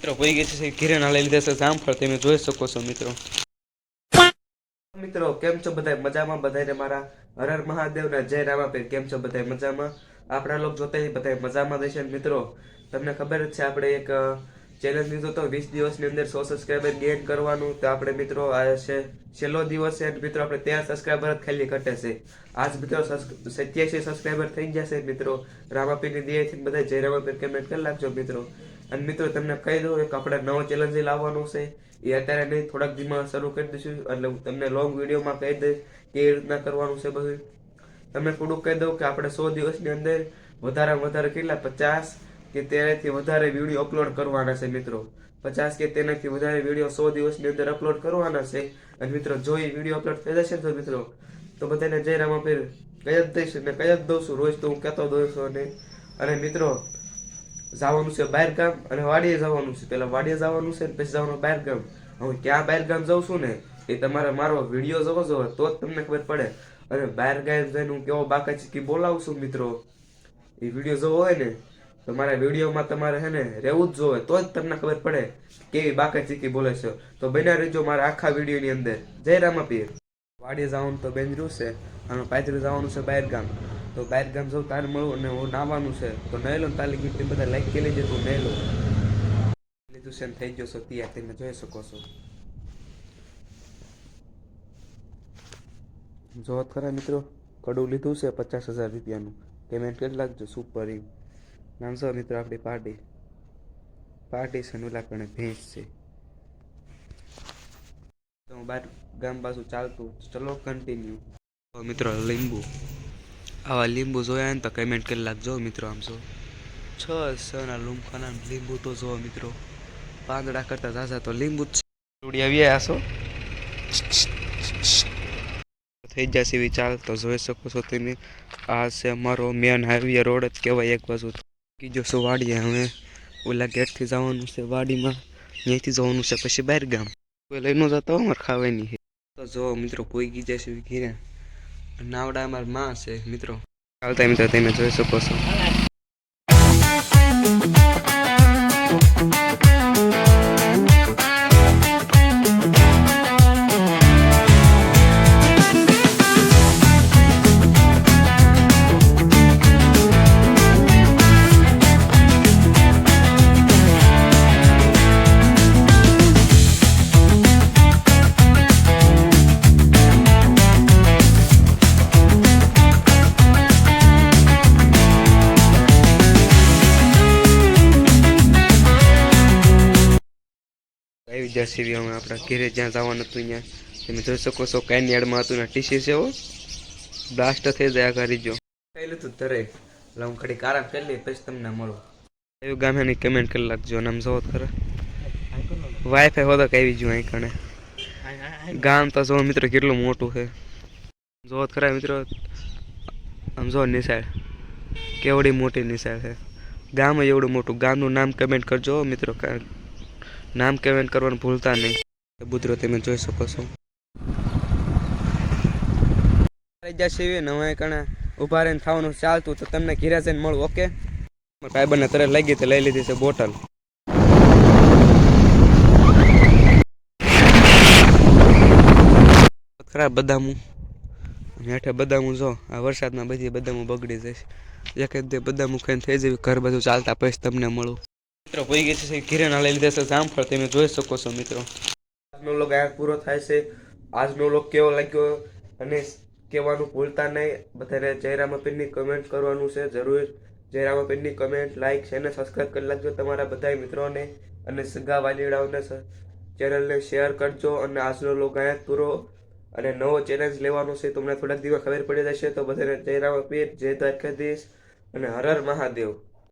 મિત્રો કોઈ ગઈ છે ઘેરેના લઈ લીધા છે જામફળ તમે જોઈ શકો છો મિત્રો. મિત્રો કેમ છો બધા મજામાં? બધાને મારા હર હર મહાદેવ ને જય રામાપીર. કેમ છો બધા મજામાં? આપણા લોકો જોતા બધા મજામાં રહેશે. મિત્રો તમને ખબર જ છે આપણે એક ચેલેન્જ લીધો તો 20 દિવસની અંદર 100 સબસ્ક્રાઇબર ગેઇન કરવાનું. તો આપણે મિત્રો આ છે છેલ્લો દિવસ છે. મિત્રો આપણે 13 સબસ્ક્રાઇબર જ ખાલી ઘટે છે. આજ મિત્રો 87 સબસ્ક્રાઇબર થઈ ગયા છે. મિત્રો રામાપીરની દયાથી બધા જય રામાપીર કમેન્ટ કરી નાખજો મિત્રો. અને મિત્રો તમને કહી દઉં એક આપણે નવો ચેલેન્જ લાવવાનો છે. એ અત્યારે નહીં, થોડાક દીમાં શરૂ કરી દઈશું. એટલે હું તમને લોંગ વિડીયોમાં કહી દઈશ કેવી રીતના કરવાનું છે બધું. તમને થોડુંક કહી દઉં કે આપણે 100 દિવસની અંદર વધારેમાં વધારે કેટલા 50 કે તેનાથી વધારે વિડીયો અપલોડ કરવાના છે મિત્રો. 50 કે તેનાથી વધારે વિડીયો 100 દિવસની અંદર અપલોડ કરવાના છે. અને મિત્રો જો એ વિડીયો અપલોડ થઈ જશે તો મિત્રો તો બધાને જય રામાપીર કહી જ દઈશ ને કહી જ દઉં છું. રોજ તો હું કહેતો દઉં છું. અને મિત્રો જવાનું છે બહાર ગામ અને વાડીએ જવાનું છે. પહેલા વાડીએ જવાનું છે પછી જવાનું બહાર ગામ. હું ક્યાં બહાર ગામ જાઉં છું ને એ તમારે મારો વિડીયો જોવો તો જ તમને ખબર પડે. અને બહાર ગામ જઈને હું કેવો બાકા ચીકી બોલાવું છું મિત્રો, એ વિડીયો જોવો હોય ને તો મારા વિડીયોમાં તમારે હે ને રહેવું જ જોવે તો જ તમને ખબર પડે કેવી બાકા ચીકી બોલે છે. તો બન્યા રહેજો મારા આખા વિડીયોની અંદર. જય રામાપીર. વાડીએ જવાનું તો બેન છે અને પાથરી જવાનું છે બહાર ગામ. તો બહાર ગામ જવું તારે મળું અને હું નાવાનું છે તો નહીં લો તાલી ગીત બધા લાઈક કરી લેજો. તું નહીં લો લીધું છે થઈ ગયો છો ત્યાં તમે જોઈ શકો છો. જો ખરા મિત્રો કડું લીધું છે 50,000 રૂપિયાનું. પેમેન્ટ કરી લાગજો સુપર. એ નામ છો મિત્રો આપણી પાર્ટી છે નુલાકણે ભેંસ છે. તો હું બહાર ગામ બાજુ ચાલતું ચલો કન્ટિન્યુ. મિત્રો લીંબુ આવા લીંબુ જોયા ને તો કમેન્ટ કરી લાગજો મિત્રો. આમ જો 6 ના લૂમખાના લીંબુ તો જો મિત્રો પાંદડા કરતા ઝાઝા તો લીંબુ જ છે. આવ્યા છો થઈ જશે એવી ચાલ તો જોઈ શકો છો તમે. આ છે અમારો મેન હાઈવે રોડ જ કહેવાય એક બાજુ. કીજો શું વાડીએ હવે ઓલા ગેટથી જવાનું છે વાડીમાં, અહીંયાથી જવાનું છે પછી બહાર ગામ. કોઈ લઈ ન જતો અમારે ખાવાની છે તો જો મિત્રો કોઈ ગી જશે ઘીરે. નાવડા અમારી માં છે મિત્રો. ચાલતા મિત્રો તમે જોઈ શકો છો. આવી જશે અમે આપણા ઘેરે જ્યાં જવાનું હતું ત્યાં તમે જોઈ શકો છો. કાનિયાડમાં હતું ને ટીસી છે એવો બ્લાસ્ટ થઈ જાય આગળ જો કઈ લીધું તરે એટલે હું ઘડી આરામ કરી લઈ પછી તમને મળો. એવું ગામની કમેન્ટ કરી લાગજો. આમ જોવો ખરા વાઈફાઈ હોતો કે આવી ગયું અહીં કણે. ગામ તો જો મિત્રો કેટલું મોટું છે જોવો ખરા મિત્રો. આમ જો નિશાળ કેવડી મોટી નિશાળ છે. ગામ એવડું મોટું. ગામનું નામ કમેન્ટ કરજો મિત્રો. નામ કમેન્ટ કરવાનું ભૂલતા નહીં. બુદ્રો તમે જોઈ શકો છો. નવા કણે ઉભા રહીને ખાવાનું ચાલતું તો તમને ઘીરા જઈને મળું. ઓકે ભાઈબંધને તરત લાગી તો લઈ લીધી છે બોટલ. ખરાબ બદામું હેઠે બદામું જો આ વરસાદમાં બધી બદામું બગડી જશે. એક જ બદામું ખાઈને થઈ જાય ઘર બધું ચાલતા પછી તમને મળું. મિત્રો કોઈ ગઈ છે ઘીરેના લઈ લીધા છે જામફળ તમે જોઈ શકો છો મિત્રો. આજનો લોગ આ પૂરો થાય છે. આજનો લોગ કેવો લાગ્યો અને કહેવાનું ભૂલતા નહીં. બધાને જય રામાપીરની કમેન્ટ કરવાનું છે જરૂર. જય રામાપીરની કમેન્ટ લાઈક અને સબસ્ક્રાઈબ કરી લાગજો તમારા બધા મિત્રોને અને સગા વાલીડાઓને ચેનલને શેર કરજો. અને આજનો લોગ અહીંયા પૂરો અને નવો ચેલેન્જ લેવાનો છે તમને થોડાક દિવસ ખબર પડી જશે. તો બધાને જય રામાપીર, જય દ્વારકાધીશ અને હર હર મહાદેવ.